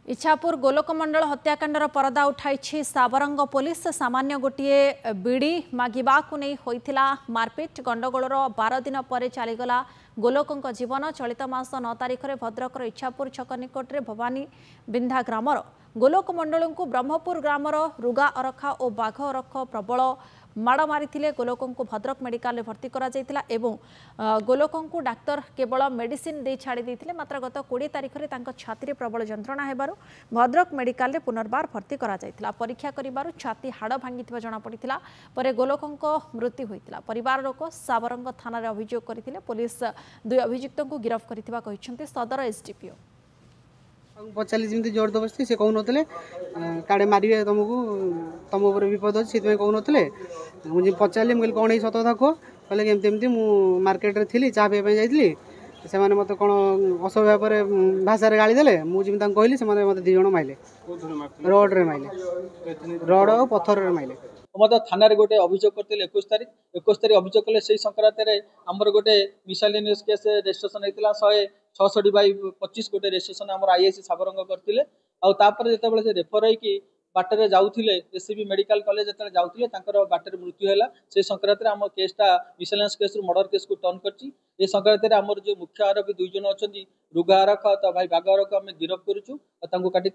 इच्छापुर गोलोकमंडल हत्याकांडर परदा उठाई साबरंग पुलिस सामान्य गोटे बिड़ी मागिबाकु नहीं होइथिला मारपिट गंडगोलर 12 दिन पर चलीगला गोलोक जीवन चलित मास 9 तारिख में भद्रकर इच्छापुर छक निकट में भवानी बिंधा ग्रामर गोलोक मंडल को ब्रह्मपुर ग्रामर रुगा अरखा और बाघ अरख प्रबल माड़ मारी गोलोक को भद्रक मेडिकल भर्ती करा एवं गोलोक को डाक्तर केवल मेडिसिन दे छाड़ी देते मात्र गत 20 तारिख में छाती प्रबल जंत्रणा हेबारु भद्रक मेडिकल रे पुनर्बार भर्ती करा परीक्षा करिबारु छाती हाड़ भांगी जना पड़ता पर गोलोक मृत्यु होता परिवार लोक साबरंग थाना रे अभियोग करथिले पुलिस दुई अभियुक्त को गिरफ्त करथिबा सदर एसडीपीओ पचारि जमी जोर दबस्ती से कहून काड़े मारे तुमको तुम विपद अच्छे से कहून मुझे पचारि मुझे कौन सत कथा कह कहले एमती मुझे मार्केट थी चा पीवा जाइली से मत कौन असभ्य भाषा गाड़ी देले मुझे कहली से मत दिज माइले रड्रे माइले रड और पथर माइले थाना गोटे अभियोग करते 21 तारीख अभियोग कले से संक्रांत आमर गोटे मिसालिनियस केस रेजिस्ट्रेशन होता 166/25 गोटे रेजिस्ट्रेशन आम आईआईसी साबरंग करते जो रेफर होगी बाटर जाऊे एससीबी मेडिकल कॉलेज जो जाऊे बाटर मृत्यु है से संक्रांत आम केसटा मिसालिनियस केस मर्डर केस को टर्न कर संक्रांत आमर जो मुख्य आरोपी 2 जन अच्छा रुगा आरख भाई बाघ आरख आम गिरफ्त करुचु काटी